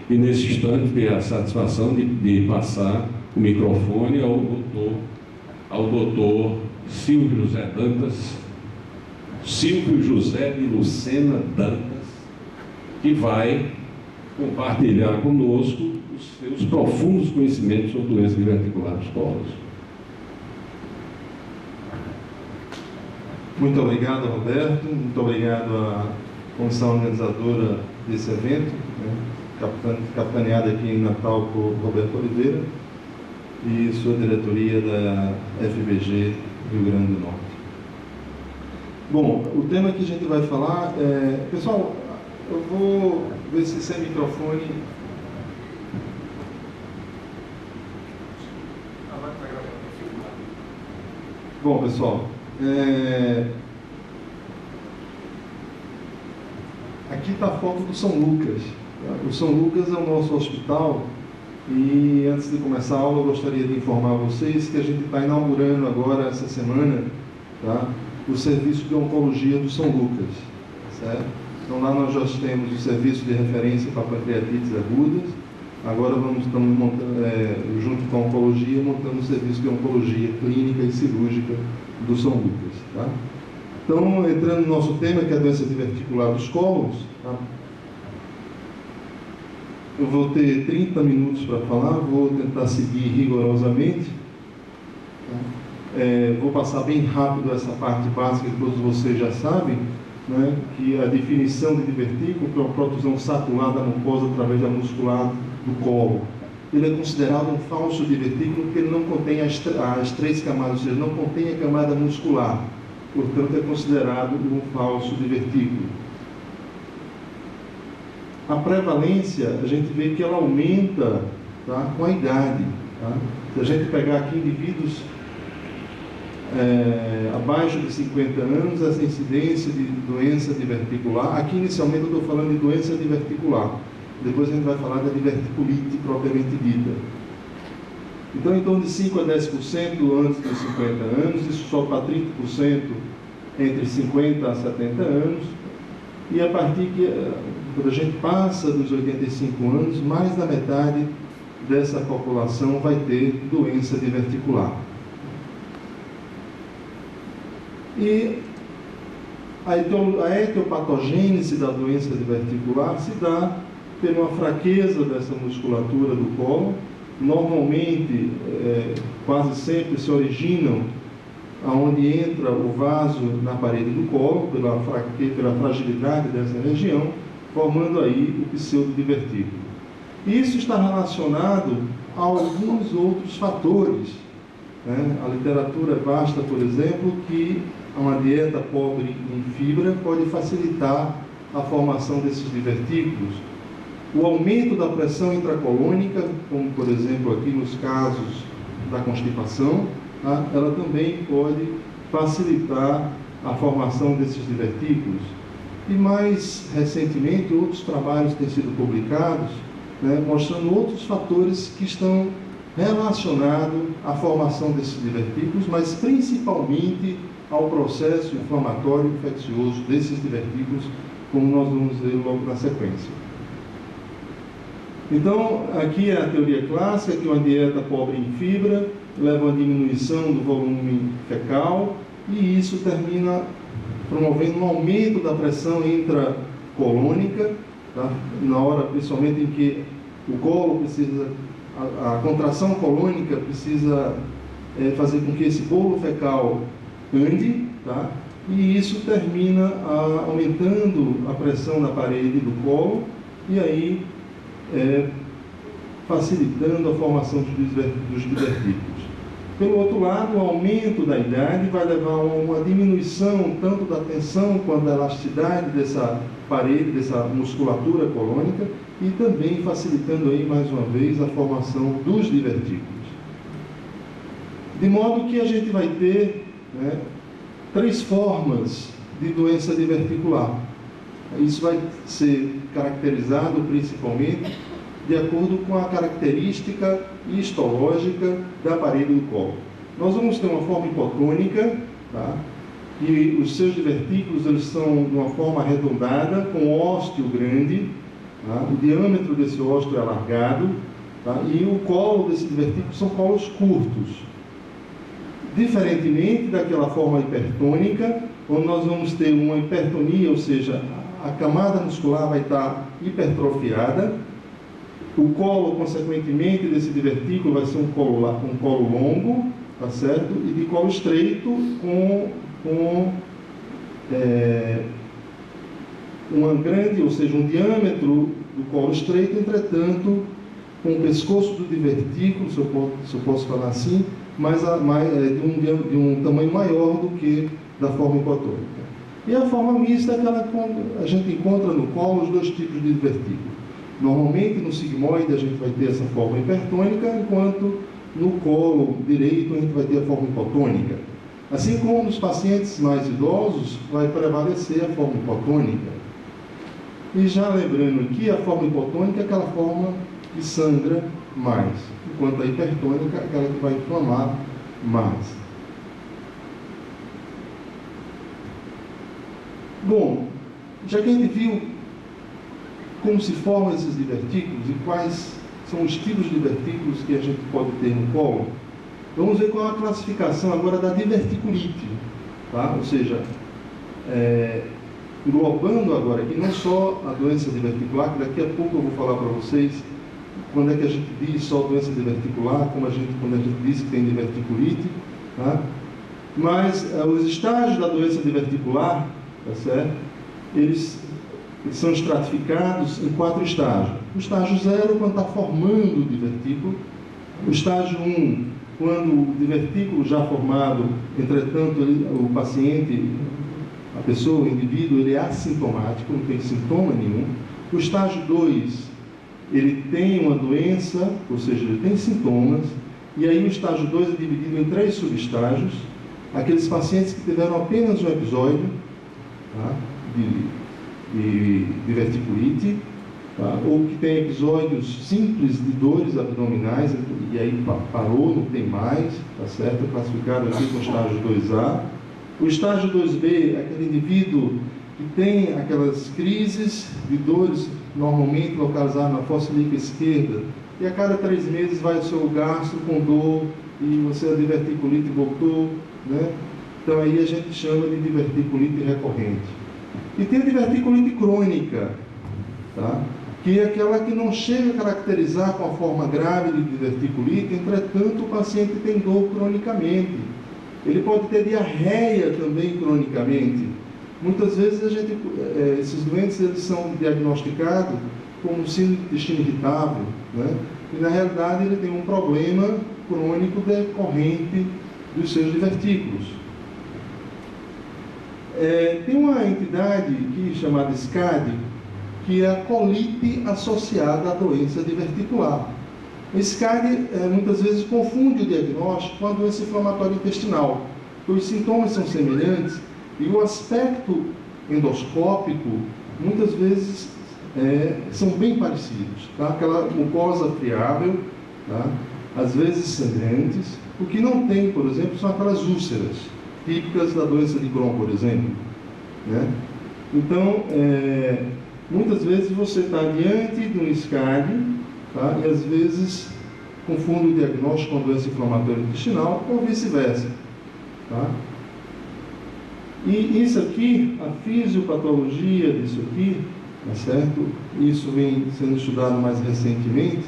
e nesse instante ter a satisfação de passar o microfone ao doutor Silvio José de Lucena Dantas, que vai compartilhar conosco os seus profundos conhecimentos sobre doença diverticular dos polos. Muito obrigado, Roberto. Muito obrigado à comissão organizadora desse evento, capitaneada aqui em Natal por Roberto Oliveira e sua diretoria da FBG Rio Grande do Norte. Bom, o tema que a gente vai falar é... Pessoal, eu vou ver se sem microfone... Bom, pessoal, aqui está a foto do São Lucas. O São Lucas é o nosso hospital e antes de começar a aula eu gostaria de informar vocês que a gente está inaugurando agora, essa semana, tá, o serviço de oncologia do São Lucas, certo? Então lá nós já temos o serviço de referência para pancreatites agudas, agora estamos montando, junto com a oncologia, montando o serviço de oncologia clínica e cirúrgica do São Lucas, tá? Então, entrando no nosso tema, que é a doença diverticular dos colos, tá? Eu vou ter 30 minutos para falar, vou tentar seguir rigorosamente. Tá? Vou passar bem rápido essa parte básica que todos vocês já sabem, né? Que a definição de divertículo é uma protusão sacular da mucosa através da muscular do colo. Ele é considerado um falso divertículo porque ele não contém as três camadas, ou seja, não contém a camada muscular. Portanto, é considerado um falso divertículo. A prevalência, a gente vê que ela aumenta, tá, com a idade. Tá? Se a gente pegar aqui indivíduos abaixo de 50 anos, essa incidência de doença diverticular, aqui inicialmente eu estou falando de doença diverticular, depois a gente vai falar da diverticulite propriamente dita. Então, em torno de 5 a 10% antes dos 50 anos, isso sobe para 30% entre 50 a 70 anos, e a partir que, quando a gente passa dos 85 anos, mais da metade dessa população vai ter doença diverticular. E a etiopatogênese da doença diverticular se dá por uma fraqueza dessa musculatura do colo. Normalmente, quase sempre se originam aonde entra o vaso na parede do colo, pela fragilidade dessa região, formando aí o pseudodivertículo. Isso está relacionado a alguns outros fatores, né? A literatura é vasta, por exemplo, que uma dieta pobre em fibra pode facilitar a formação desses divertículos. O aumento da pressão intracolônica, como por exemplo aqui nos casos da constipação, tá? Ela também pode facilitar a formação desses divertículos. E mais recentemente, outros trabalhos têm sido publicados, né, mostrando outros fatores que estão relacionados à formação desses divertículos, mas principalmente ao processo inflamatório infeccioso desses divertículos, como nós vamos ver logo na sequência. Então, aqui é a teoria clássica, que uma dieta pobre em fibra leva a uma diminuição do volume fecal, e isso termina promovendo um aumento da pressão intracolônica, tá? Na hora, principalmente, em que o colo precisa, a contração colônica precisa fazer com que esse bolo fecal ande, tá? E isso termina aumentando a pressão na parede do colo, e aí facilitando a formação dos divertículos. Pelo outro lado, o aumento da idade vai levar a uma diminuição tanto da tensão quanto da elasticidade dessa parede, dessa musculatura colônica, e também facilitando aí, mais uma vez, a formação dos divertículos. De modo que a gente vai ter, né, 3 formas de doença diverticular. Isso vai ser caracterizado principalmente de acordo com a característica histológica da parede do colo. Nós vamos ter uma forma hipotônica, tá? E os seus divertículos eles são de uma forma arredondada, com ósteo grande, tá? O diâmetro desse ósteo é alargado, tá? E o colo desse divertículo são colos curtos. Diferentemente daquela forma hipertônica, onde nós vamos ter uma hipertonia, ou seja, a camada muscular vai estar hipertrofiada, o colo, consequentemente, desse divertículo vai ser um colo longo, tá certo? E de colo estreito com uma grande, ou seja, um diâmetro do colo estreito, entretanto, com o pescoço do divertículo, se eu posso falar assim, de um tamanho maior do que da forma hipotônica. E a forma mista é aquela que a gente encontra no colo os dois tipos de divertículo. Normalmente, no sigmoide, a gente vai ter essa forma hipertônica, enquanto no colo direito a gente vai ter a forma hipotônica. Assim como nos pacientes mais idosos, vai prevalecer a forma hipotônica. E já lembrando aqui, a forma hipotônica é aquela forma que sangra mais, enquanto a hipertônica é aquela que vai inflamar mais. Bom, já que a gente viu como se formam esses divertículos e quais são os tipos de divertículos que a gente pode ter no colo, vamos ver qual é a classificação agora da diverticulite, tá? Ou seja, englobando agora aqui não só a doença diverticular, que daqui a pouco eu vou falar para vocês quando é que a gente diz só doença diverticular, quando a gente diz que tem diverticulite, tá? Mas os estágios da doença diverticular, tá certo? Eles são estratificados em 4 estágios. O estágio 0, quando está formando o divertículo. O estágio 1, quando o divertículo já formado, entretanto, o paciente, a pessoa, o indivíduo, ele é assintomático, não tem sintoma nenhum. O estágio 2, ele tem uma doença, ou seja, ele tem sintomas. E aí o estágio 2 é dividido em 3 subestágios. Aqueles pacientes que tiveram apenas um episódio, tá, de diverticulite, tá, ou que tem episódios simples de dores abdominais, e aí parou, não tem mais, tá certo? É classificado aqui com o estágio 2A. O estágio 2B é aquele indivíduo que tem aquelas crises de dores, normalmente localizadas na fossa ilíaca esquerda, e a cada 3 meses vai ao seu gastro com dor, e você a diverticulite voltou, né? Então aí a gente chama de diverticulite recorrente. E tem a diverticulite crônica, tá? Que é aquela que não chega a caracterizar com a forma grave de diverticulite, entretanto o paciente tem dor cronicamente. Ele pode ter diarreia também cronicamente. Muitas vezes esses doentes eles são diagnosticados como síndrome de intestino irritável, né? E na realidade ele tem um problema crônico decorrente dos seus divertículos. Tem uma entidade aqui chamada SCAD, que é a colite associada à doença diverticular. O SCAD muitas vezes confunde o diagnóstico com a doença inflamatória intestinal. Os sintomas são semelhantes e o aspecto endoscópico muitas vezes são bem parecidos. Tá? Aquela mucosa friável, tá? Às vezes sangrantes. O que não tem, por exemplo, são aquelas úlceras típicas da doença de Crohn, por exemplo, né? Então, muitas vezes você está diante de um SCAD, tá? E às vezes confunde o diagnóstico com a doença inflamatória intestinal ou vice-versa, tá? E isso aqui, a fisiopatologia disso aqui, tá certo? Isso vem sendo estudado mais recentemente,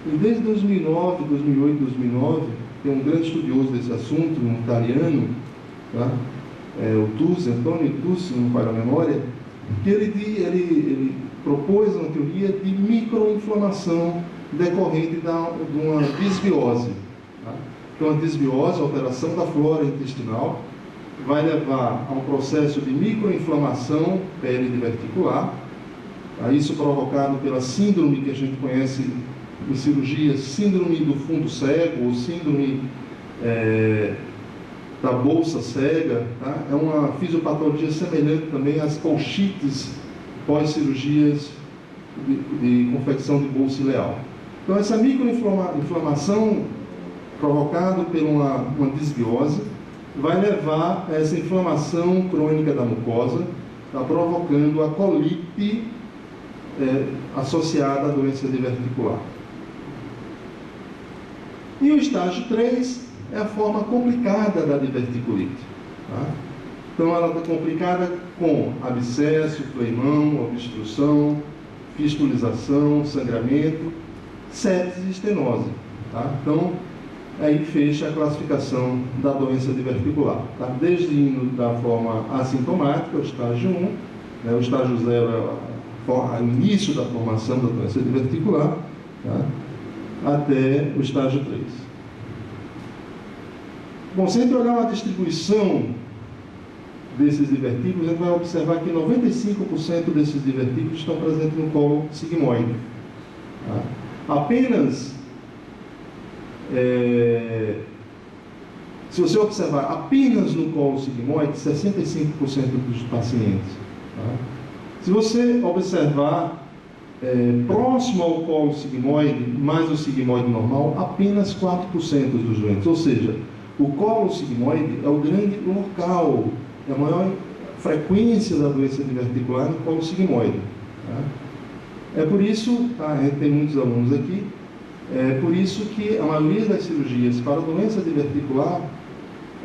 e desde 2009, 2008, 2009, tem um grande estudioso desse assunto, um italiano, tá? O Tucci, Antonio Tucci, não me falha a memória, que ele propôs uma teoria de microinflamação decorrente de uma disbiose. Tá? Então, a disbiose, a alteração da flora intestinal, vai levar a um processo de microinflamação peridiverticular, tá? Isso provocado pela síndrome que a gente conhece em cirurgia, síndrome do fundo cego, ou síndrome da bolsa cega, tá? É uma fisiopatologia semelhante também às colchites pós-cirurgias de confecção de bolsa ileal. Então, essa microinflamação provocada por uma disbiose vai levar a essa inflamação crônica da mucosa, tá? Provocando a colite associada à doença diverticular. E o estágio 3 é a forma complicada da diverticulite. Tá? Então, ela está complicada com abscesso, fleimão, obstrução, fistulização, sangramento, sepse e estenose. Tá? Então, aí fecha a classificação da doença diverticular. Tá? Desde indo da forma assintomática, o estágio 1, né? O estágio 0 é o início da formação da doença diverticular, tá? Até o estágio 3. Bom, se a gente olhar uma distribuição desses divertículos, a gente vai observar que 95% desses divertículos estão presentes no colo sigmoide. Tá? Apenas, se você observar apenas no colo sigmoide, 65% dos pacientes. Tá? Se você observar próximo ao colo sigmoide, mais o sigmoide normal, apenas 4% dos doentes. Ou seja, o colo sigmoide é o grande local, é a maior frequência da doença diverticular no colo sigmoide. Tá? É por isso, tá, a gente tem muitos alunos aqui, é por isso que a maioria das cirurgias para a doença diverticular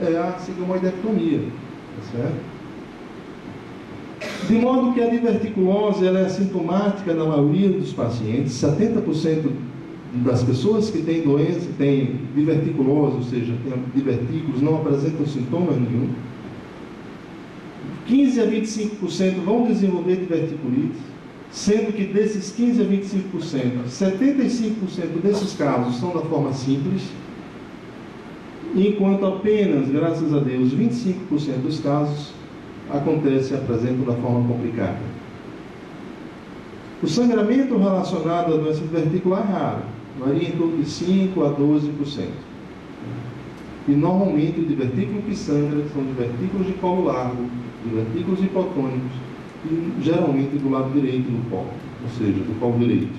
é a sigmoidectomia. Tá certo? De modo que a diverticulose ela é assintomática na maioria dos pacientes. 70% das pessoas que têm doença, têm diverticulose, ou seja, têm divertículos, não apresentam sintomas nenhum. 15 a 25% vão desenvolver diverticulite, sendo que desses 15 a 25%, 75% desses casos são da forma simples, enquanto apenas, graças a Deus, 25% dos casos acontece e apresentam da forma complicada. O sangramento relacionado à doença diverticular é raro, varia em torno de 5 a 12%. E normalmente o divertículo que sangra são divertículos de colo largo, divertículos hipotônicos, e geralmente do lado direito do colo, ou seja, do colo direito.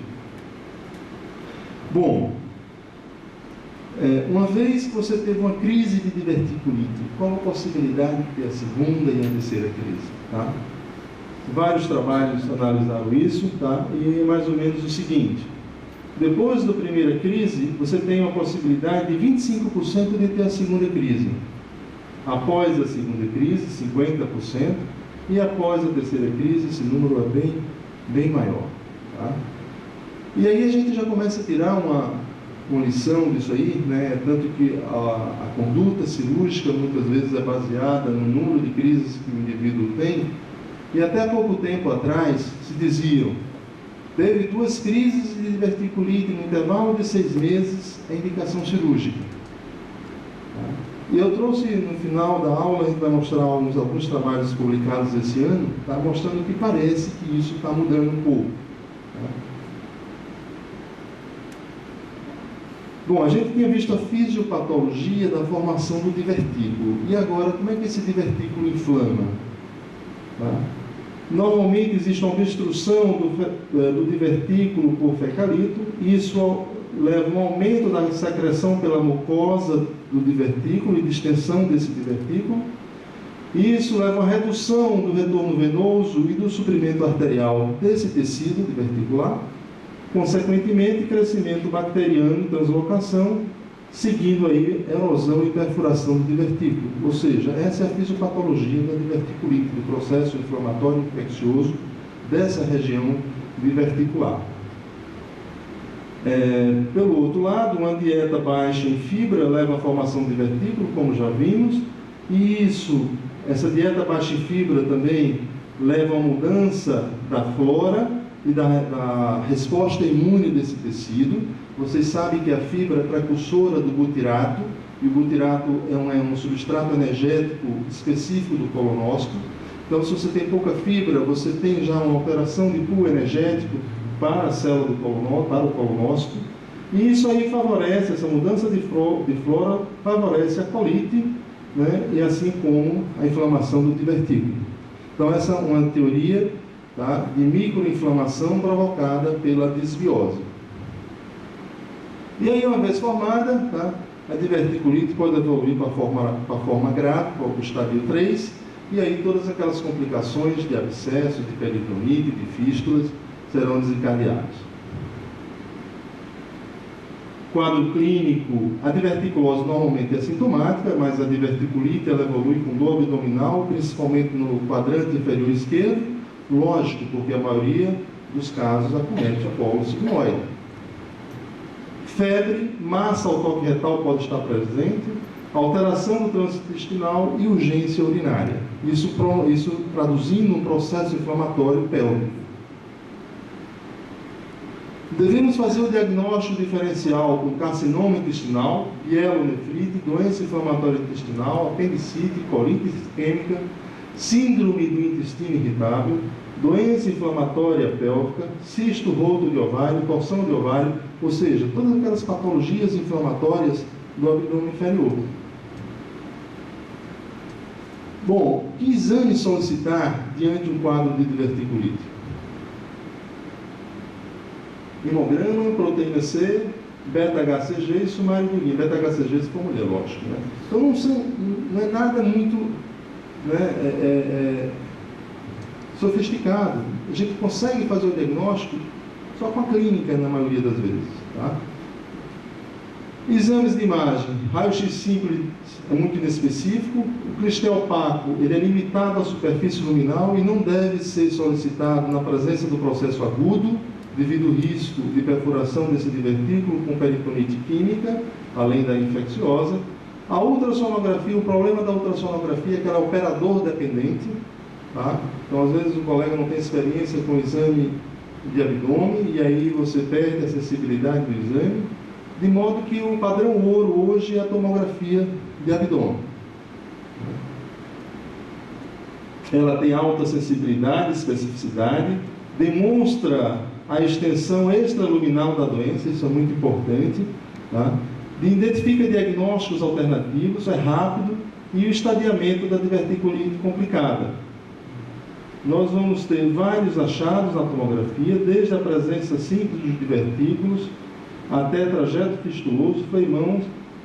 Bom, uma vez que você teve uma crise de diverticulite, qual a possibilidade de ter a segunda e a terceira crise? Tá? Vários trabalhos analisaram isso, tá? E é mais ou menos o seguinte: depois da primeira crise, você tem uma possibilidade de 25% de ter a segunda crise. Após a segunda crise, 50%, e após a terceira crise, esse número é bem maior. Tá? E aí a gente já começa a tirar uma lição disso aí, né? Tanto que a conduta cirúrgica muitas vezes é baseada no número de crises que o indivíduo tem, e até há pouco tempo atrás se diziam, teve 2 crises de diverticulite no intervalo de 6 meses, é indicação cirúrgica. E eu trouxe no final da aula, a gente vai mostrar alguns trabalhos publicados esse ano, tá? Mostrando que parece que isso está mudando um pouco. Tá? Bom, a gente tinha visto a fisiopatologia da formação do divertículo. E agora, como é que esse divertículo inflama? Tá? Normalmente existe uma obstrução do divertículo por fecalito. Isso leva a um aumento da secreção pela mucosa do divertículo e distensão desse divertículo. Isso leva a uma redução do retorno venoso e do suprimento arterial desse tecido diverticular. Consequentemente, crescimento bacteriano e translocação, seguindo aí erosão e perfuração do divertículo. Ou seja, essa é a fisiopatologia da diverticulite, do processo inflamatório infeccioso dessa região diverticular. Pelo outro lado, uma dieta baixa em fibra leva à formação de divertículo, como já vimos, e essa dieta baixa em fibra também leva a uma da flora e da resposta imune desse tecido. Vocês sabem que a fibra é precursora do butirato, e o butirato é um substrato energético específico do colonócito. Então, se você tem pouca fibra, você tem já uma operação de pool energético para a célula do colonócito, para o colonócito, e isso aí favorece, essa mudança de flora favorece a colite, né, e assim como a inflamação do divertículo. Então, essa é uma teoria, tá, de microinflamação provocada pela disbiose. E aí, uma vez formada, tá, a diverticulite pode evoluir para a forma grave, para o estádio 3, e aí todas aquelas complicações de abscesso, de peritonite, de fístulas, serão desencadeados. Quadro clínico, a diverticulose normalmente é sintomática, mas a diverticulite ela evolui com dor abdominal, principalmente no quadrante inferior esquerdo, lógico, porque a maioria dos casos acomete a colo sigmoide. Febre, massa ao toque retal pode estar presente, alteração do trânsito intestinal e urgência urinária. Isso traduzindo um processo inflamatório pélvico. Devemos fazer o diagnóstico diferencial com carcinoma intestinal, pielonefrite, doença inflamatória intestinal, apendicite, colite isquêmica, síndrome do intestino irritável, doença inflamatória pélvica, cisto roto de ovário, torção de ovário, ou seja, todas aquelas patologias inflamatórias do abdômen inferior. Bom, que exame solicitar diante de um quadro de diverticulite? Hemograma, proteína C, beta-HCG e sumário de urina. Beta-HCG se for mulher, lógico. Né? Então não é nada muito sofisticado. A gente consegue fazer o diagnóstico só com a clínica, na maioria das vezes. Tá? Exames de imagem. Raio-X simples é muito inespecífico. O cristal opaco ele é limitado à superfície luminal e não deve ser solicitado na presença do processo agudo, devido ao risco de perfuração desse divertículo com peritonite química, além da infecciosa. A ultrassonografia, o problema da ultrassonografia é que ela é operador dependente. Tá? Então, às vezes, o colega não tem experiência com o exame de abdômen e aí você perde a sensibilidade do exame, de modo que o padrão ouro hoje é a tomografia de abdômen. Ela tem alta sensibilidade, especificidade, demonstra a extensão extraluminal da doença, isso é muito importante, tá? Identifica diagnósticos alternativos, é rápido, e o estadiamento da diverticulite complicada. Nós vamos ter vários achados na tomografia, desde a presença simples dos divertículos, até trajeto fistuloso, fleimão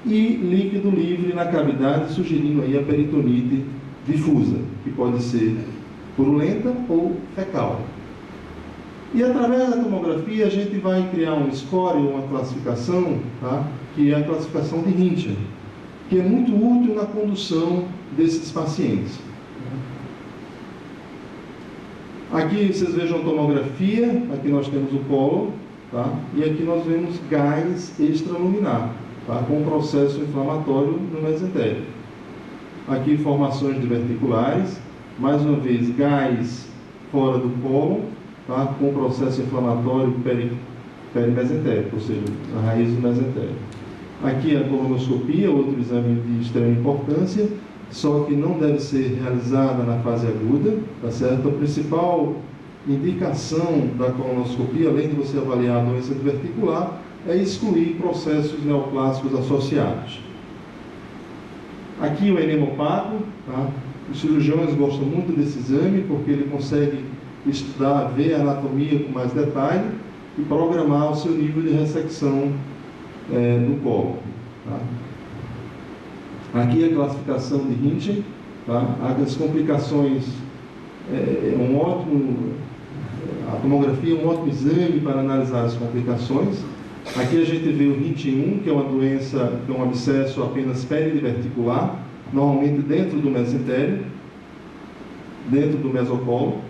e líquido livre na cavidade, sugerindo aí a peritonite difusa, que pode ser purulenta ou fecal. E através da tomografia a gente vai criar um score, uma classificação, tá? Que é a classificação de Hinchey, que é muito útil na condução desses pacientes. Aqui vocês vejam a tomografia, aqui nós temos o colo, tá? E aqui nós vemos gás extraluminar, tá? Com processo inflamatório no mesentério. Aqui formações diverticulares, mais uma vez gás fora do colo, tá? Com processo inflamatório perimesentérico, ou seja, a raiz do mesentério. Aqui a colonoscopia, outro exame de extrema importância, só que não deve ser realizada na fase aguda, tá certo? A principal indicação da colonoscopia, além de você avaliar a doença diverticular, é excluir processos neoplásicos associados. Aqui o enema opaco, tá? Os cirurgiões gostam muito desse exame porque ele consegue estudar, ver a anatomia com mais detalhe e programar o seu nível de ressecção do colo. Tá? Aqui a classificação de Hinchey, tá? As complicações a tomografia é um ótimo exame para analisar as complicações. Aqui a gente vê o Hinchey 1, que é uma doença, que é um abscesso apenas peridiverticular, normalmente dentro do mesentério, dentro do mesocolo.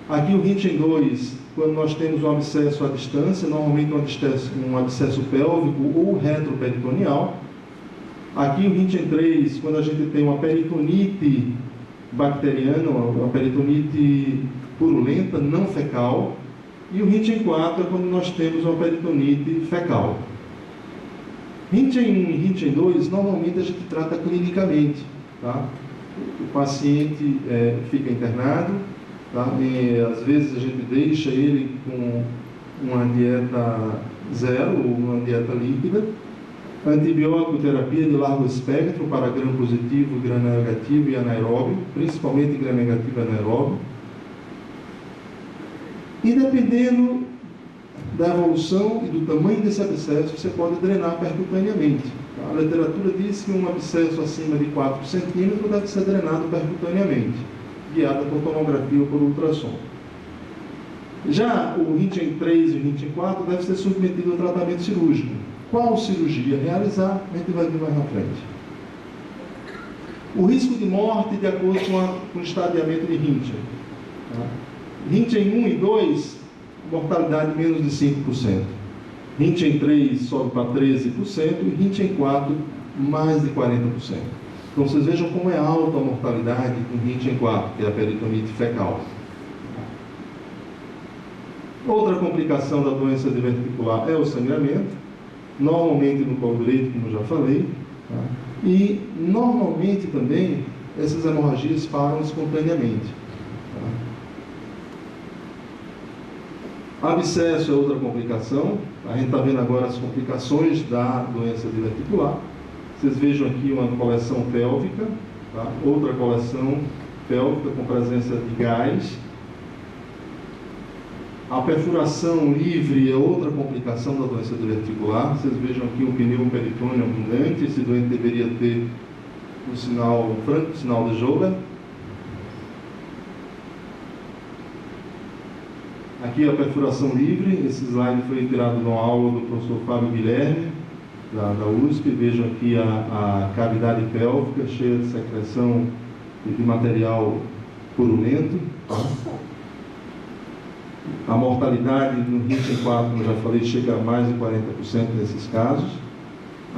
Aqui o Hinchey 2, quando nós temos um abscesso à distância, normalmente um abscesso pélvico ou retroperitoneal. Aqui o Hinchey 3, quando a gente tem uma peritonite bacteriana, uma peritonite purulenta, não fecal. E o Hinchey 4 é quando nós temos uma peritonite fecal. Hinchey 1 e Hinchey 2, normalmente a gente trata clinicamente. Tá? O paciente fica internado, tá? E, às vezes a gente deixa ele com uma dieta zero ou uma dieta líquida. Antibiótico terapia de largo espectro para gram positivo, gram negativo e anaeróbio, principalmente gram negativo e anaeróbio. E dependendo da evolução e do tamanho desse abscesso, você pode drenar percutaneamente. A literatura diz que um abscesso acima de 4 centímetros deve ser drenado percutaneamente, guiada por tomografia ou por ultrassom. Já o Rinchen 3 e o Rinchen 4 deve ser submetido ao tratamento cirúrgico. Qual cirurgia realizar, a gente vai ver mais na frente. O risco de morte de acordo com o estadiamento de Rinchen. Tá? Rinchen 1 e 2, mortalidade menos de 5%. Rinchen 3 sobe para 13% e Rinchen 4 mais de 40%. Então vocês vejam como é alta a mortalidade com Rinchen 4, que é a peritonite fecal. Outra complicação da doença diverticular é o sangramento, normalmente no colo direito, como eu já falei, tá? E normalmente também essas hemorragias param espontaneamente. Tá? Abscesso é outra complicação. A gente está vendo agora as complicações da doença diverticular. Vocês vejam aqui uma coleção pélvica, tá? Outra coleção pélvica com presença de gás. A perfuração livre é outra complicação da doença diverticular. Vocês vejam aqui o pneu peritônio abundante. Esse doente deveria ter um sinal franco, sinal de Joubert. Aqui a perfuração livre. Esse slide foi tirado de uma aula do professor Fábio Guilherme, da USP. Vejam aqui a cavidade pélvica cheia de secreção de material purulento. Tá? A mortalidade no Rinchen 4, como eu já falei, chega a mais de 40% nesses casos.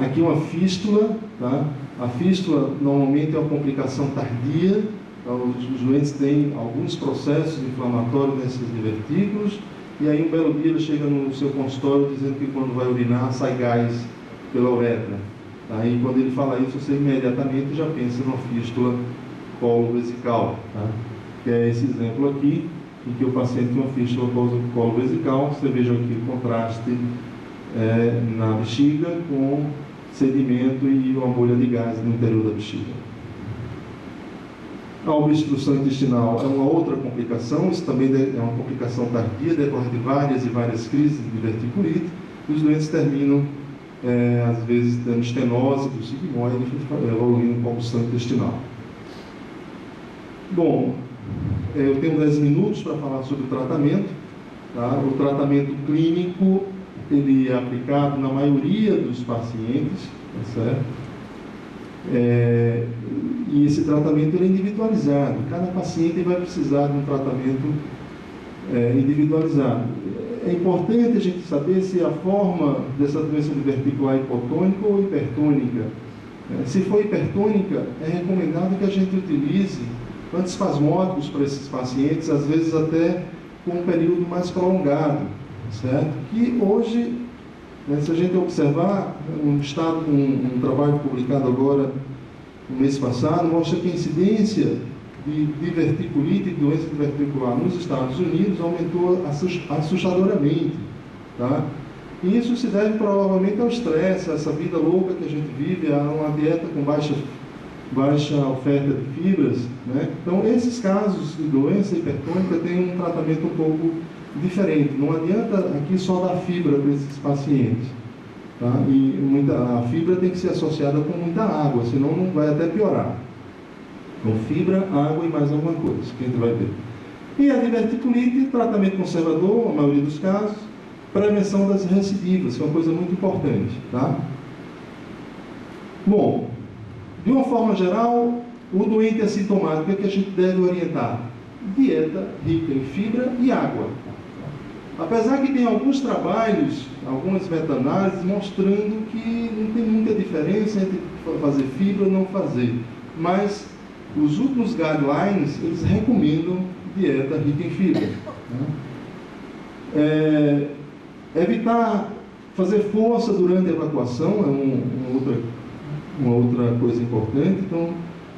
Aqui uma fístula, tá? A fístula normalmente é uma complicação tardia. Então, os doentes têm alguns processos inflamatórios nesses divertículos, e aí um belo dia ele chega no seu consultório dizendo que quando vai urinar sai gás pela uretra. Aí quando ele fala isso, você imediatamente já pensa numa fístula colo-vesical, tá? Que é esse exemplo aqui, em que o paciente tem uma fístula colo-vesical. Você veja aqui o contraste na bexiga com sedimento e uma bolha de gás no interior da bexiga. A obstrução intestinal é uma outra complicação. Isso também é uma complicação tardia, decorre de várias e várias crises de diverticulite. Os doentes terminam, às vezes, tendo estenose do sigmoide, evoluindo com obstrução intestinal. Bom, eu tenho 10 minutos para falar sobre o tratamento. Tá? O tratamento clínico, ele é aplicado na maioria dos pacientes, tá certo? E esse tratamento ele é individualizado. Cada paciente vai precisar de um tratamento individualizado. É importante a gente saber se a forma dessa doença diverticular é hipotônica ou hipertônica. Se for hipertônica, é recomendado que a gente utilize antiespasmódicos para esses pacientes, às vezes até com um período mais prolongado, certo? Que hoje, se a gente observar, um trabalho publicado agora, no mês passado, mostra que a incidência de diverticulite e doença diverticular nos Estados Unidos aumentou assustadoramente, tá? E isso se deve provavelmente ao estresse, a essa vida louca que a gente vive, a uma dieta com baixa oferta de fibras, né? Então, esses casos de doença hipertônica têm um tratamento um pouco diferente. Não adianta aqui só dar fibra para esses pacientes, tá? E a fibra tem que ser associada com muita água, senão não vai até piorar. Então, fibra, água e mais alguma coisa, que a gente vai ver. E a diverticulite, tratamento conservador, na maioria dos casos, prevenção das recidivas, que é uma coisa muito importante, tá? Bom, de uma forma geral, o doente assintomático, o que é que a gente deve orientar? Dieta rica em fibra e água. Apesar que tem alguns trabalhos, algumas meta-análises, mostrando que não tem muita diferença entre fazer fibra ou não fazer. Mas os últimos guidelines, eles recomendam dieta rica em fibra. Evitar fazer força durante a evacuação é uma outra coisa importante. Então,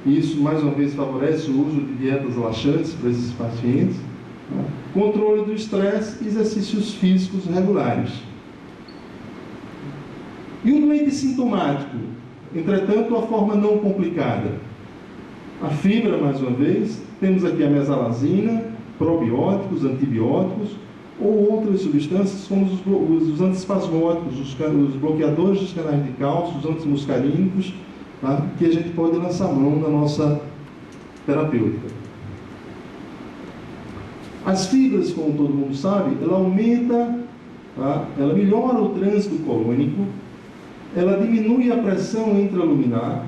isso, mais uma vez, favorece o uso de dietas laxantes para esses pacientes. Controle do estresse e exercícios físicos regulares. E o doente sintomático? Entretanto, a forma não complicada. A fibra, mais uma vez, temos aqui a mesalazina, probióticos, antibióticos, ou outras substâncias como os antiespasmódicos, os bloqueadores dos canais de cálcio, os antimuscarínicos, tá? Que a gente pode lançar mão na nossa terapêutica. As fibras, como todo mundo sabe, ela aumenta, tá? Ela melhora o trânsito colônico, ela diminui a pressão intraluminar,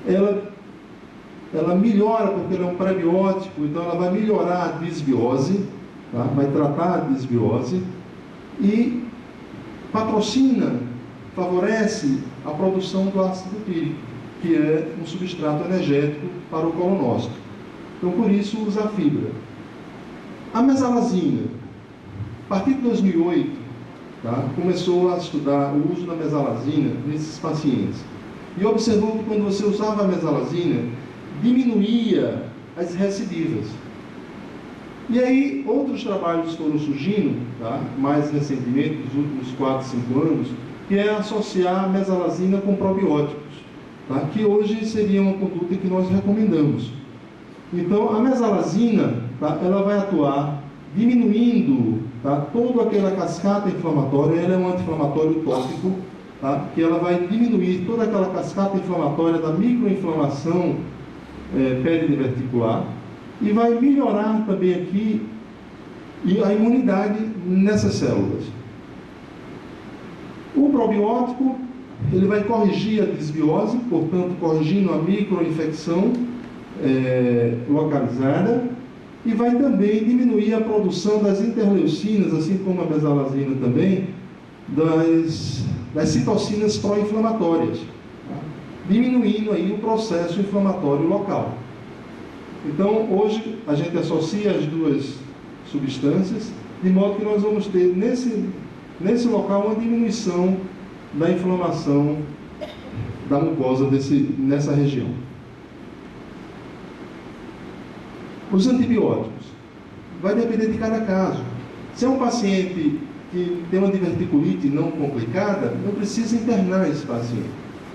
ela melhora, porque ela é um prebiótico, então ela vai melhorar a disbiose, tá? Vai tratar a disbiose, e patrocina, favorece a produção do ácido butírico, que é um substrato energético para o colonócito. Então, por isso, usa a fibra. A mesalazina, a partir de 2008, tá, começou a estudar o uso da mesalazina nesses pacientes. E observou que quando você usava a mesalazina, diminuía as recidivas. E aí, outros trabalhos foram surgindo, tá, mais recentemente, nos últimos 4, 5 anos, que é associar a mesalazina com probióticos, tá, que hoje seria uma conduta que nós recomendamos. Então, a mesalazina, tá, ela vai atuar diminuindo, tá, toda aquela cascata inflamatória. Ela é um anti-inflamatório tópico, tá, que ela vai diminuir toda aquela cascata inflamatória da microinflamação peridiverticular, e vai melhorar também aqui a imunidade nessas células. O probiótico, ele vai corrigir a disbiose, portanto, corrigindo a microinfecção localizada, e vai também diminuir a produção das interleucinas, assim como a mesalazina também, das citocinas pró-inflamatórias, tá? Diminuindo aí o processo inflamatório local. Então, hoje, a gente associa as duas substâncias, de modo que nós vamos ter nesse local uma diminuição da inflamação da mucosa nessa região. Os antibióticos. Vai depender de cada caso. Se é um paciente que tem uma diverticulite não complicada, não precisa internar esse paciente.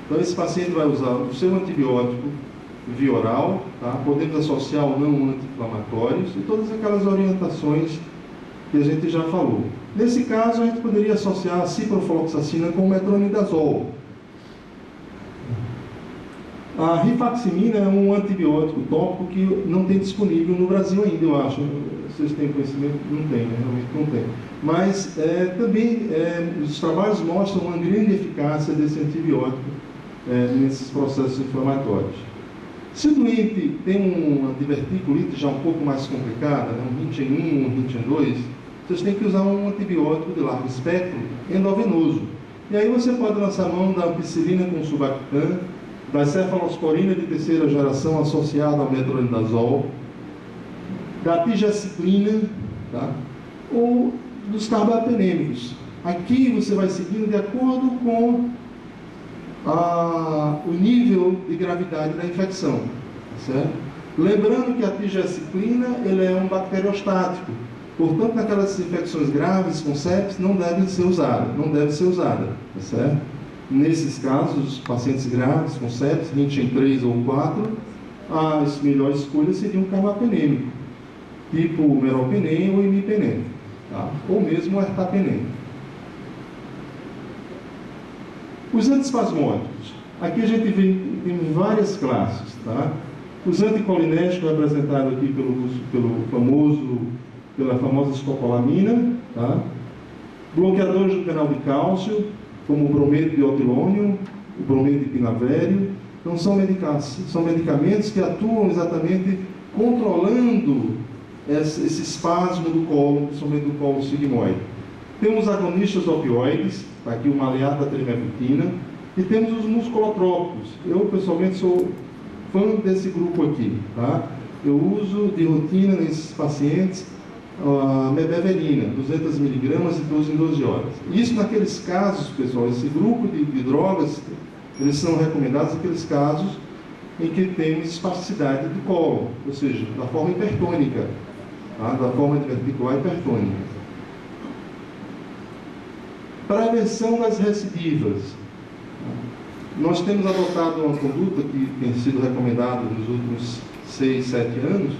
Então, esse paciente vai usar o seu antibiótico via oral, tá? Podemos associar ou não anti-inflamatórios e todas aquelas orientações que a gente já falou. Nesse caso, a gente poderia associar a ciprofloxacina com metronidazol. A rifaximina é um antibiótico tópico que não tem disponível no Brasil ainda, eu acho. Vocês têm conhecimento? Não tem, né? Realmente não tem. Mas também os trabalhos mostram uma grande eficácia desse antibiótico nesses processos inflamatórios. Se o doente tem uma diverticulite já um pouco mais complicada, né, um Rinchen 1, um Rinchen 2, vocês têm que usar um antibiótico de largo espectro endovenoso. E aí você pode lançar mão da ampicilina com sulbactam, da cefalosporina de terceira geração associada ao metronidazol, da tigecyclina, tá? Ou dos carbapenêmicos. Aqui você vai seguindo de acordo com o nível de gravidade da infecção, certo? Lembrando que a tigecyclina ele é um bacteriostático, portanto, naquelas infecções graves com sepsis não deve ser usada, tá certo? Nesses casos, os pacientes graves com sepsis, 20 em 3 ou 4, a melhor escolha seria um carbapenêmico, tipo meropenem ou imipenem, tá? Ou mesmo o ertapenem. Os antiespasmódicos. Aqui a gente tem várias classes, tá? Os anticolinérgicos representados aqui pela famosa escopolamina, tá? Bloqueadores do canal de cálcio, como o brometo de otilônio, o brometo de pinavério. Então, são medicamentos que atuam exatamente controlando esse espasmo do colo, principalmente do colo sigmoide. Temos agonistas opioides, tá aqui o maleato da trimebutina, e temos os musculotrópicos. Eu, pessoalmente, sou fã desse grupo aqui, tá? Eu uso de rotina nesses pacientes a mebeverina, 200 miligramas de 12 em 12 horas. Isso naqueles casos, pessoal, esse grupo de drogas, eles são recomendados naqueles casos em que temos espasticidade do colo, ou seja, da forma hipertônica, tá? Da forma diverticular hipertônica. Prevenção das recidivas. Nós temos adotado uma conduta que tem sido recomendada nos últimos 6, 7 anos,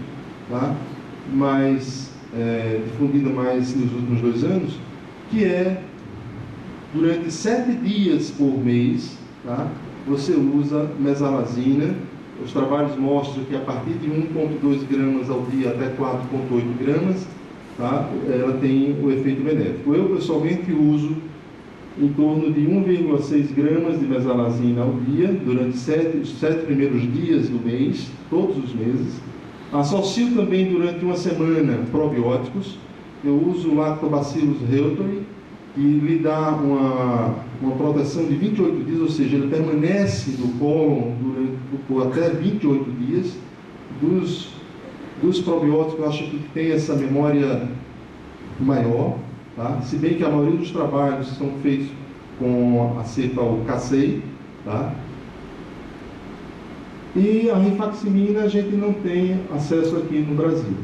tá? Mas difundida mais nos últimos 2 anos, que é durante 7 dias por mês, tá? Você usa mesalazina. Os trabalhos mostram que a partir de 1,2 gramas ao dia até 4,8 gramas tá? Ela tem o efeito benéfico. Eu, pessoalmente, uso em torno de 1,6 gramas de mesalazina ao dia, durante os 7 primeiros dias do mês, todos os meses. Associo também durante uma semana probióticos. Eu uso o Lactobacillus reuteri, que lhe dá uma proteção de 28 dias, ou seja, ele permanece no cólon por até 28 dias. Dos probióticos, eu acho que tem essa memória maior, tá? Se bem que a maioria dos trabalhos são feitos com a cepa, o Casei, tá? E a rifaximina a gente não tem acesso aqui no Brasil.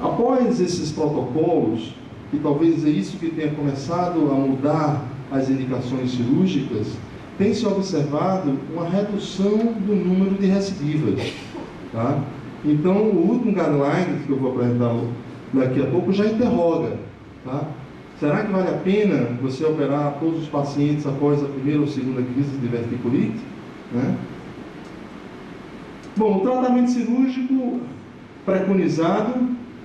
Após esses protocolos, e talvez é isso que tenha começado a mudar as indicações cirúrgicas, tem se observado uma redução do número de recidivas, tá? Então, o último guideline que eu vou apresentar daqui a pouco já interroga, tá? Será que vale a pena você operar todos os pacientes após a primeira ou segunda crise de diverticulite, né? Bom, o tratamento cirúrgico preconizado,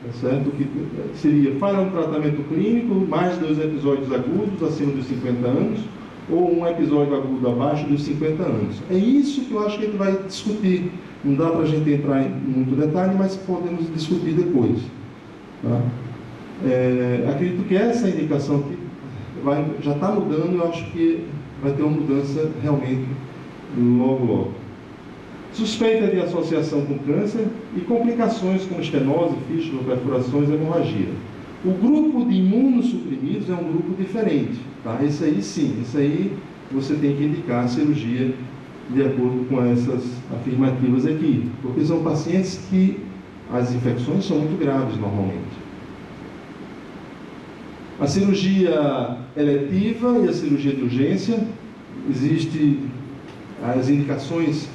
tá certo? Que seria, faz um tratamento clínico, mais 2 episódios agudos acima dos 50 anos, ou um episódio agudo abaixo dos 50 anos. É isso que eu acho que a gente vai discutir. Não dá para a gente entrar em muito detalhe, mas podemos discutir depois, tá? Acredito que essa indicação aqui já está mudando, eu acho que vai ter uma mudança realmente logo. Suspeita de associação com câncer e complicações como estenose, fístula, perfurações e hemorragia. O grupo de imunossuprimidos é um grupo diferente, tá? Esse aí sim, esse aí você tem que indicar a cirurgia de acordo com essas afirmativas aqui, porque são pacientes que as infecções são muito graves normalmente. A cirurgia eletiva e a cirurgia de urgência, existem as indicações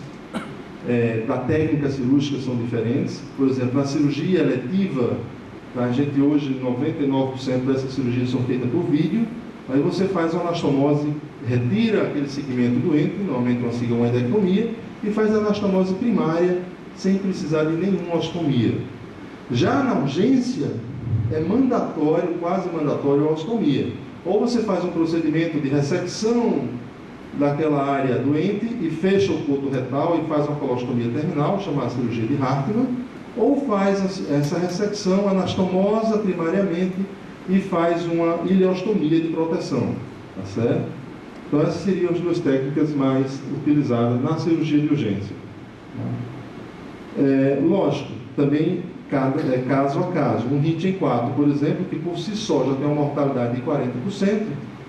da técnica cirúrgica são diferentes. Por exemplo, na cirurgia eletiva, a gente hoje, 99% dessas cirurgias são feitas por vídeo. Aí você faz uma anastomose, retira aquele segmento doente, normalmente uma cigomaidectomia, e faz a anastomose primária sem precisar de nenhuma ostomia. Já na urgência, é mandatório, quase mandatório, a ostomia. Ou você faz um procedimento de ressecção daquela área doente e fecha o coto retal e faz uma colostomia terminal, chamada cirurgia de Hartmann, ou faz essa ressecção anastomosa primariamente e faz uma ileostomia de proteção, tá certo? Então essas seriam as duas técnicas mais utilizadas na cirurgia de urgência. Lógico, também caso a caso. Um HIT em 4, por exemplo, que por si só já tem uma mortalidade de 40%,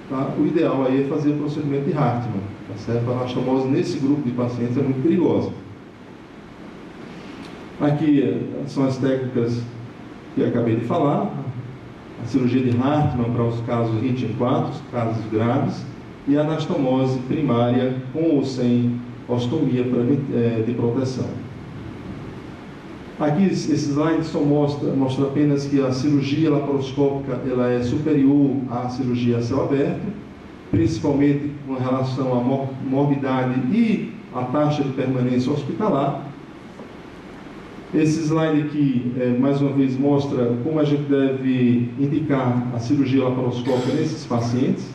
tá? O ideal aí é fazer o procedimento de Hartmann, tá certo? A anastomose nesse grupo de pacientes é muito perigosa. Aqui são as técnicas que eu acabei de falar. A cirurgia de Hartmann para os casos HIT em 4, os casos graves, e a anastomose primária com ou sem ostomia de proteção. Aqui esse slide só mostra apenas que a cirurgia laparoscópica ela é superior à cirurgia a céu aberto, principalmente com relação à morbidade e à taxa de permanência hospitalar. Esse slide aqui, mais uma vez, mostra como a gente deve indicar a cirurgia laparoscópica nesses pacientes.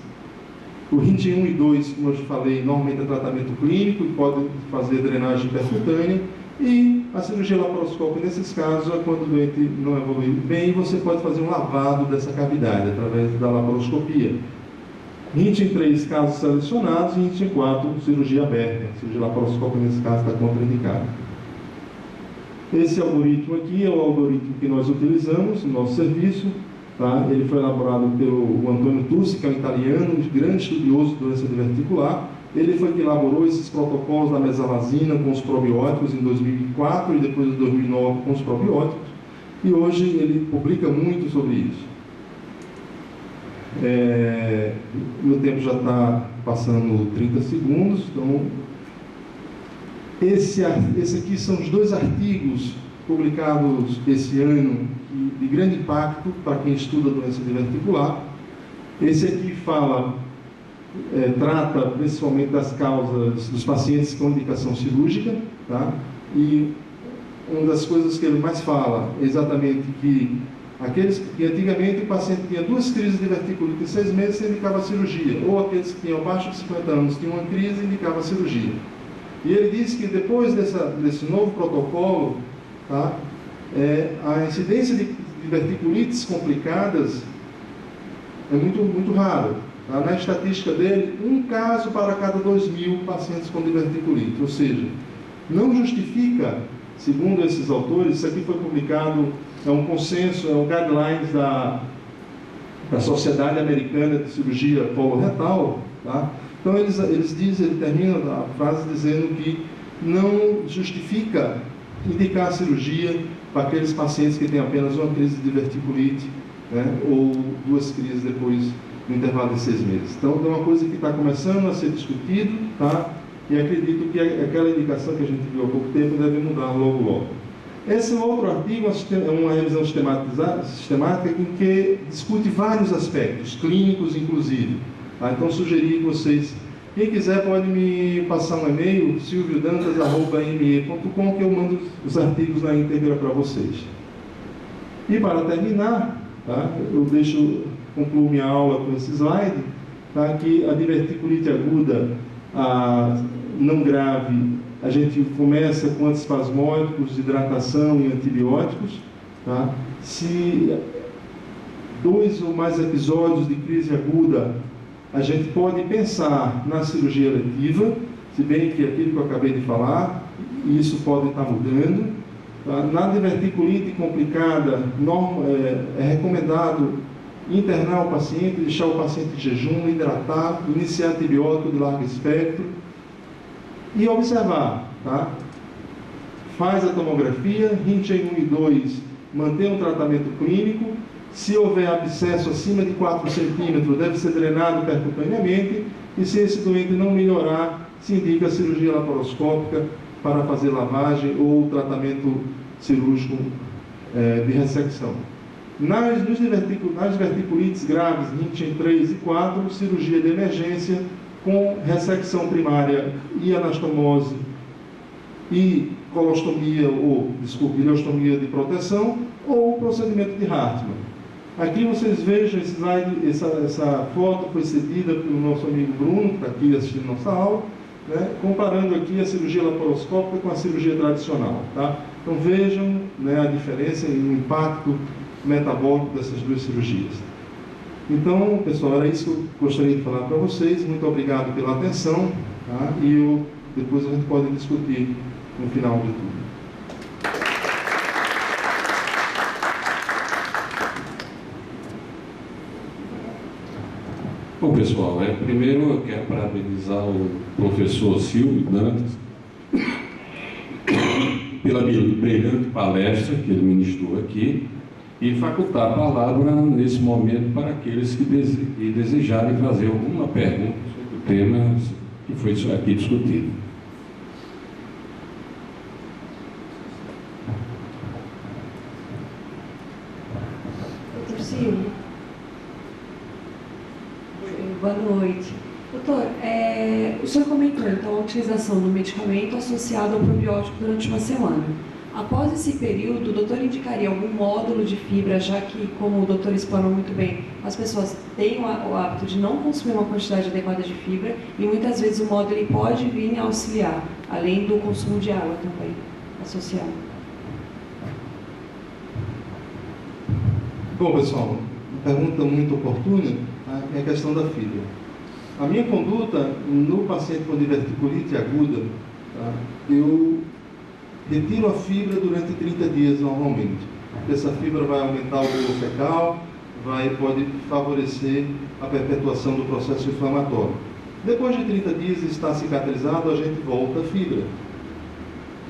O HIT 1 e 2, como eu já falei, normalmente é tratamento clínico e pode fazer drenagem percutânea. E a cirurgia laparoscópica, nesses casos, é quando o doente não evolui bem, você pode fazer um lavado dessa cavidade através da laparoscopia. HIT em 3 casos selecionados e HIT em 4, cirurgia aberta. A cirurgia laparoscópica, nesse caso, está contraindicada. Esse algoritmo aqui é o algoritmo que nós utilizamos no nosso serviço. Tá? Ele foi elaborado pelo Antônio Tussi, que é um italiano, um grande estudioso de doença diverticular. Ele foi que elaborou esses protocolos da mesalazina com os probióticos em 2004 e depois em 2009 com os probióticos. E hoje ele publica muito sobre isso. Meu tempo já está passando 30 segundos, então esse aqui são os 2 artigos publicados esse ano de grande impacto para quem estuda doença diverticular. Esse aqui trata principalmente das causas dos pacientes com indicação cirúrgica, tá? E uma das coisas que ele mais fala é exatamente que Aqueles que antigamente o paciente tinha 2 crises de diverticulite em 6 meses, se indicava cirurgia, ou aqueles que tinham abaixo de 50 anos tinham uma crise, indicava cirurgia. E ele disse que depois desse novo protocolo, tá, a incidência de diverticulites complicadas é muito raro. Tá? Na estatística dele, 1 caso para cada 2.000 pacientes com diverticulite, ou seja, não justifica, segundo esses autores, isso aqui foi publicado, é um consenso, é um guidelines da Sociedade Americana de Cirurgia Coloretal, tá? Então eles dizem, ele termina a frase dizendo que não justifica indicar a cirurgia para aqueles pacientes que têm apenas uma crise de diverticulite, né, ou 2 crises depois no intervalo de 6 meses. Então é uma coisa que está começando a ser discutido, tá? E acredito que aquela indicação que a gente viu há pouco tempo deve mudar logo. Esse outro artigo é uma revisão sistemática em que discute vários aspectos, clínicos inclusive. Tá? Então sugeri que vocês, quem quiser pode me passar um e-mail, silviodantas@me.com, que eu mando os artigos na íntegra para vocês. E para terminar, tá? Eu concluo minha aula com esse slide, tá? Que a diverticulite aguda, não grave, a gente começa com antiespasmódicos, hidratação e antibióticos. Tá? Se 2 ou mais episódios de crise aguda, a gente pode pensar na cirurgia eletiva, se bem que aquilo que eu acabei de falar, isso pode estar mudando. Tá? Na diverticulite complicada, é recomendado internar o paciente, deixar o paciente em jejum, hidratar, iniciar antibiótico de largo espectro e observar, tá? Faz a tomografia, RINT em 1 e 2, mantém um tratamento clínico. Se houver abscesso acima de 4 centímetros, deve ser drenado percutaneamente, e se esse doente não melhorar, se indica a cirurgia laparoscópica para fazer lavagem ou tratamento cirúrgico de ressecção. Nas diverticulites graves, RINT em 3 e 4, cirurgia de emergência com ressecção primária e anastomose e ileostomia de proteção ou procedimento de Hartmann. Aqui vocês vejam esse slide, essa foto foi cedida pelo nosso amigo Bruno, que está aqui assistindo nossa aula, né, comparando aqui a cirurgia laparoscópica com a cirurgia tradicional. Tá? Então vejam, né, a diferença e o impacto metabólico dessas 2 cirurgias. Então, pessoal, era isso que eu gostaria de falar para vocês. Muito obrigado pela atenção, tá? E depois a gente pode discutir no final de tudo. Bom, pessoal, primeiro eu quero parabenizar o professor Silvio Dantas pela brilhante palestra que ele ministrou aqui e facultar a palavra nesse momento para aqueles que desejarem fazer alguma pergunta sobre o tema que foi aqui discutido. Doutor Silvio. Boa noite. Doutor, o senhor comentou então a utilização do medicamento associado ao probiótico durante uma semana. Após esse período, o doutor indicaria algum módulo de fibra, já que, como o doutor explanou muito bem, as pessoas têm o hábito de não consumir uma quantidade adequada de fibra e muitas vezes o módulo ele pode vir a auxiliar, além do consumo de água também associado. Bom, pessoal, uma pergunta muito oportuna, tá? É a questão da fibra. A minha conduta no paciente com diverticulite aguda, tá? Eu retiro a fibra durante 30 dias normalmente. Essa fibra vai aumentar o bolo fecal, pode favorecer a perpetuação do processo inflamatório. Depois de 30 dias está cicatrizado, a gente volta a fibra.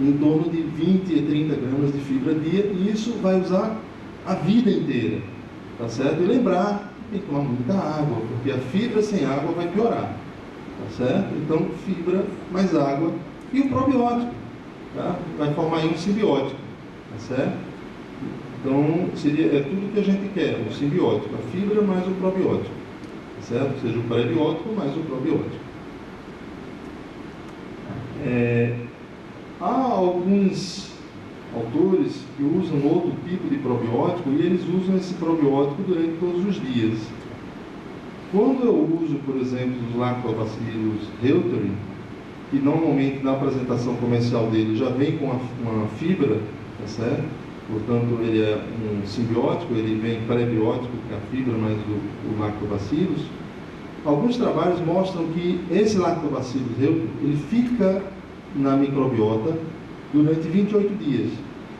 Em torno de 20 a 30 gramas de fibra dia, e isso vai usar a vida inteira. Tá certo? E lembrar, tem que tomar muita água, porque a fibra sem água vai piorar. Tá certo? Então, fibra mais água e o probiótico. Tá? Vai formar aí um simbiótico, tá certo? Então, é tudo que a gente quer, o simbiótico, a fibra mais o probiótico, tá certo? Ou seja, o prebiótico mais o probiótico. Há alguns autores que usam outro tipo de probiótico e eles usam esse probiótico durante todos os dias. Quando eu uso, por exemplo, os lactobacillus reuteri, que normalmente na apresentação comercial dele já vem com uma fibra, tá certo? Portanto, ele é um simbiótico, ele vem pré-biótico, que é a fibra mais o lactobacillus. Alguns trabalhos mostram que esse lactobacillus reuteri, ele fica na microbiota durante 28 dias.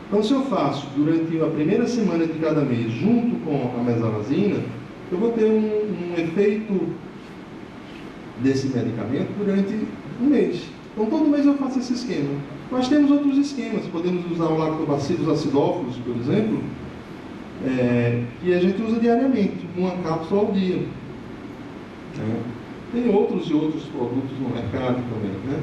Então, se eu faço durante a primeira semana de cada mês, junto com a mesalazina, eu vou ter um efeito desse medicamento durante um mês. Então, todo mês eu faço esse esquema. Nós temos outros esquemas. Podemos usar o lactobacillus acidófilos, por exemplo, que a gente usa diariamente, uma cápsula ao dia. Tem outros e outros produtos no mercado também, né?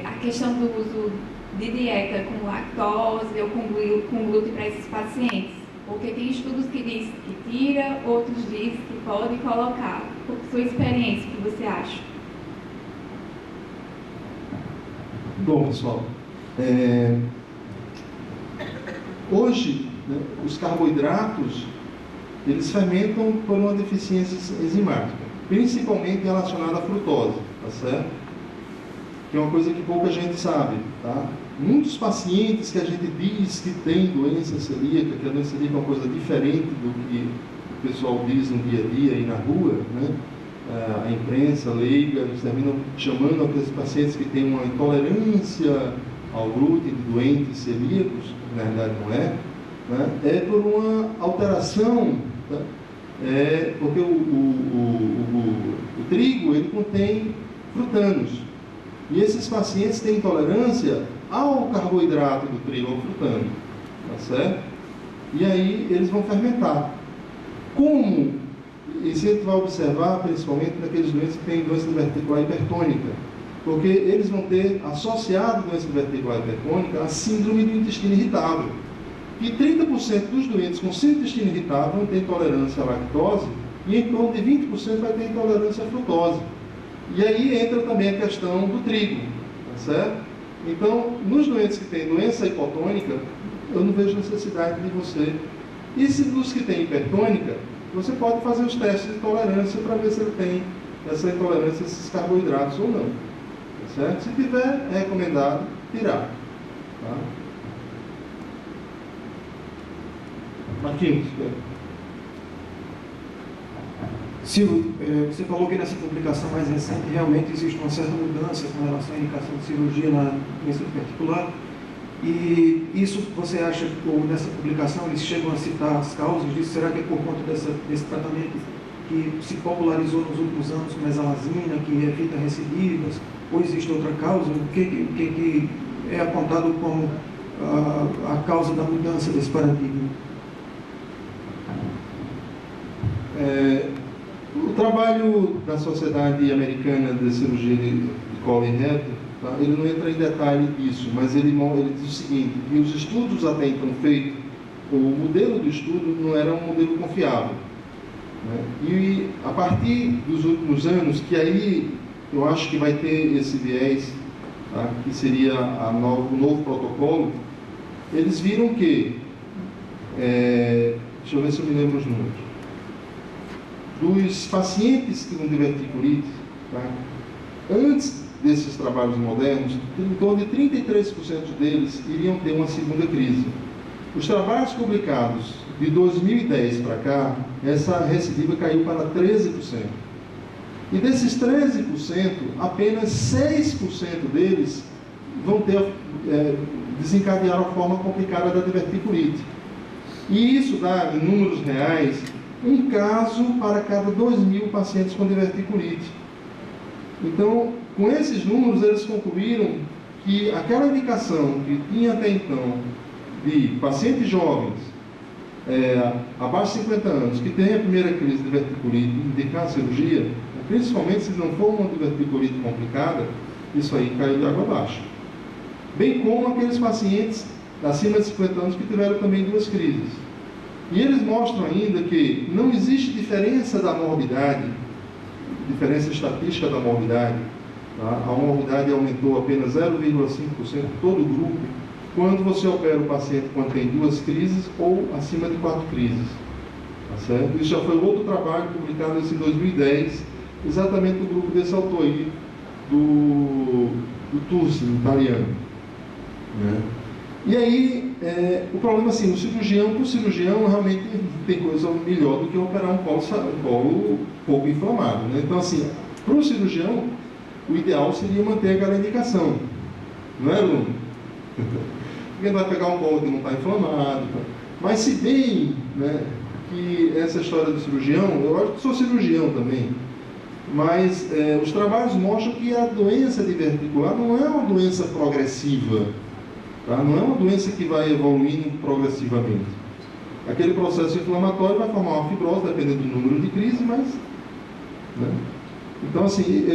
A questão do uso de dieta com lactose ou com glúten para esses pacientes, porque tem estudos que dizem que tira, outros dizem que pode colocar. Por sua experiência, o que você acha? Bom, pessoal, hoje, né, os carboidratos, eles fermentam por uma deficiência enzimática, principalmente relacionada à frutose, tá certo? Que é uma coisa que pouca gente sabe, tá? Muitos pacientes que a gente diz que tem doença celíaca, que a doença celíaca é uma coisa diferente do que o pessoal diz no dia a dia e na rua, né? A imprensa leiga, eles terminam chamando aqueles pacientes que têm uma intolerância ao glúten de doentes celíacos, na verdade não é, né? É por uma alteração, tá? Porque o trigo, ele contém frutanos. E esses pacientes têm intolerância ao carboidrato do trigo, ao frutano, tá certo? E aí eles vão fermentar. Como? Isso a gente vai observar principalmente naqueles doentes que têm doença diverticular hipertônica, porque eles vão ter associado a doença diverticular hipertônica a síndrome do intestino irritável. E 30% dos doentes com síndrome do intestino irritável vão ter intolerância à lactose e em torno de 20% vai ter intolerância à frutose. E aí entra também a questão do trigo, tá certo? Então, nos doentes que têm doença hipotônica, eu não vejo necessidade de você. E se dos que têm hipertônica, você pode fazer os testes de tolerância para ver se ele tem essa intolerância a esses carboidratos ou não, tá certo? Se tiver, é recomendado tirar. Tá? Marquinhos. Silvio, você falou que nessa publicação mais recente realmente existe uma certa mudança com relação à indicação de cirurgia na doença particular. E isso você acha, ou nessa publicação eles chegam a citar as causas disso? Será que é por conta desse tratamento que se popularizou nos últimos anos com mesalazina, que evita recidivas, ou existe outra causa? O que é apontado como a causa da mudança desse paradigma? O trabalho da Sociedade Americana de Cirurgia de Colo e Reto, tá? Ele não entra em detalhe disso, mas ele diz o seguinte, que os estudos até então feitos, o modelo do estudo não era um modelo confiável, né? E a partir dos últimos anos, que aí eu acho que vai ter esse viés, tá? Que seria o novo protocolo, eles viram que, deixa eu ver se eu me lembro os números, dos pacientes com diverticulite, tá? Antes desses trabalhos modernos, em torno de 33% deles iriam ter uma segunda crise. Os trabalhos publicados de 2010 para cá, essa recidiva caiu para 13%. E desses 13%, apenas 6% deles vão ter, desencadear a forma complicada da diverticulite. E isso dá, em números reais, um caso para cada 2.000 pacientes com diverticulite. Então, com esses números, eles concluíram que aquela indicação que tinha até então de pacientes jovens, abaixo de 50 anos, que têm a primeira crise de diverticulite e indicar a cirurgia, principalmente se não for uma diverticulite complicada, isso aí caiu de água abaixo. Bem como aqueles pacientes acima de 50 anos que tiveram também duas crises. E eles mostram ainda que não existe diferença da morbidade, diferença estatística da morbidade. Tá? A morbidade aumentou apenas 0,5% em todo o grupo, quando você opera o paciente quando tem 2 crises ou acima de 4 crises. Tá certo? Isso já foi outro trabalho publicado em 2010, exatamente no grupo desse autor aí, do Tursi, italiano. Né? E aí, o problema assim, para o cirurgião realmente tem coisa melhor do que operar um colo pouco inflamado. Né? Então assim, para o cirurgião, o ideal seria manter aquela indicação. Não é, aluno? Porque vai pegar um colo que não está inflamado. Tá? Mas se bem, né, que essa história do cirurgião, eu acho que sou cirurgião também, mas os trabalhos mostram que a doença diverticular não é uma doença progressiva. Tá? Não é uma doença que vai evoluindo progressivamente. Aquele processo inflamatório vai formar uma fibrose, dependendo do número de crises, mas... Né? Então, assim,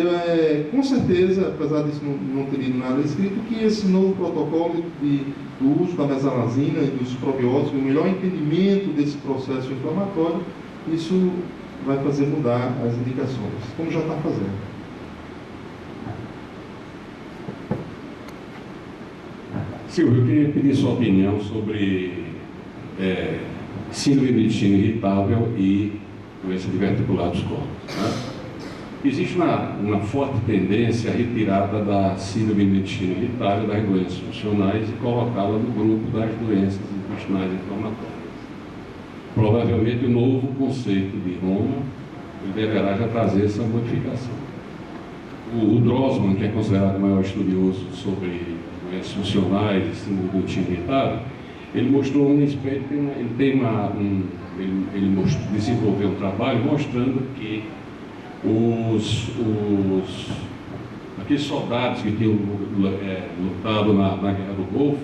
com certeza, apesar disso não ter lido nada escrito, que esse novo protocolo do uso da mesalazina e dos probióticos, o melhor entendimento desse processo inflamatório, isso vai fazer mudar as indicações, como já está fazendo. Silvio, eu queria pedir sua opinião sobre síndrome do intestino irritável e doença diverticular dos colos. Né? Existe uma forte tendência à retirada da síndrome do intestino irritável das doenças funcionais e colocá-la no grupo das doenças intestinais inflamatórias. Provavelmente o novo conceito de Roma deverá já trazer essa modificação. O Drossman, que é considerado o maior estudioso sobre doenças funcionais e síndrome do intestino irritável, ele mostrou um respeito, ele desenvolveu um trabalho mostrando que aqueles soldados que tinham lutado na Guerra do Golfo,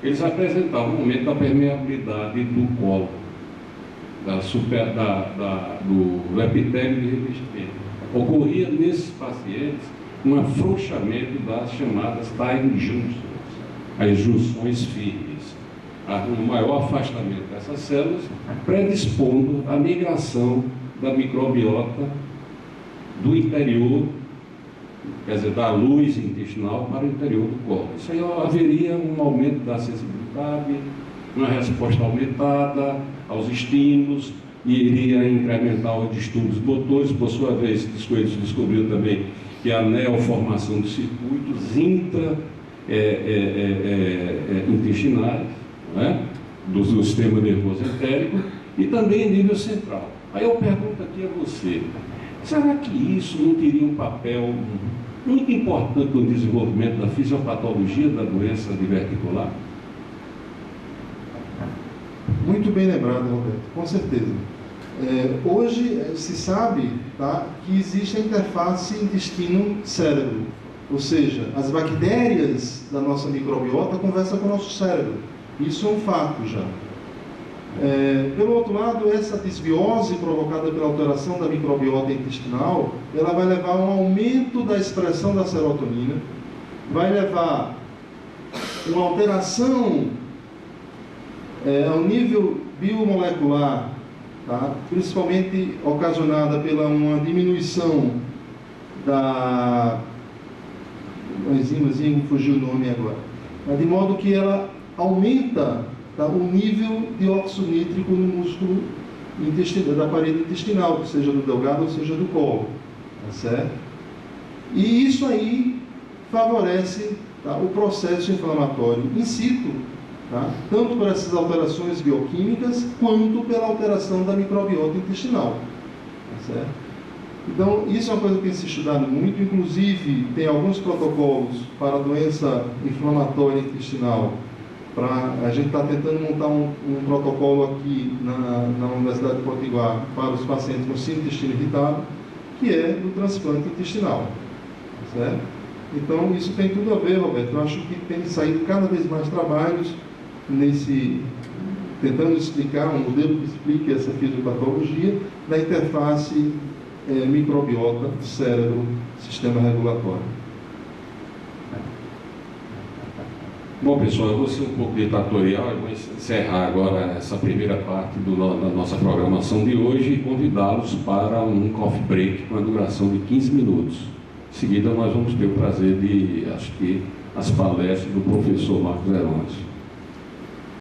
eles apresentavam um aumento da permeabilidade do colo, do epitélio de revestimento. Ocorria nesses pacientes um afrouxamento das chamadas time junctions, as junções firmes, um maior afastamento dessas células, predispondo a migração da microbiota do interior, quer dizer, da luz intestinal para o interior do colo. Isso aí haveria um aumento da sensibilidade, uma resposta aumentada aos estímulos, e iria incrementar os distúrbios motores. Por sua vez, eles descobriu também que a neoformação de circuitos intra-intestinais, né, do sistema nervoso entérico, e também em nível central. Aí eu pergunto aqui a você, será que isso não teria um papel muito importante no desenvolvimento da fisiopatologia da doença diverticular? Muito bem lembrado, Roberto, com certeza. Hoje se sabe, tá, que existe a interface intestino-cérebro, ou seja, as bactérias da nossa microbiota conversam com o nosso cérebro. Isso é um fato já. Pelo outro lado, essa desbiose provocada pela alteração da microbiota intestinal, ela vai levar a um aumento da expressão da serotonina, vai levar uma alteração ao nível biomolecular, tá? Principalmente ocasionada pela uma diminuição da enzimazinha, fugiu o nome agora, de modo que ela aumenta, tá, o nível de óxido nítrico no músculo intestinal, da parede intestinal, seja do delgado ou seja do colo, tá certo? E isso aí favorece, tá, o processo inflamatório in situ, tá, tanto por essas alterações bioquímicas quanto pela alteração da microbiota intestinal, tá certo? Então, isso é uma coisa que tem se estudado muito, inclusive tem alguns protocolos para a doença inflamatória intestinal. A gente está tentando montar um protocolo aqui na Universidade de Potiguar para os pacientes com síndrome do intestino irritável, que é do transplante intestinal, certo? Então, isso tem tudo a ver, Roberto. Eu acho que tem saído cada vez mais trabalhos tentando explicar um modelo que explique essa fisiopatologia da interface microbiota, cérebro, sistema regulatório. Bom, pessoal, eu vou ser um pouco ditatorial e vou encerrar agora essa primeira parte da nossa programação de hoje e convidá-los para um coffee break com a duração de 15 minutos. Em seguida, nós vamos ter o prazer de assistir às palestras do professor Marcos Herôncio.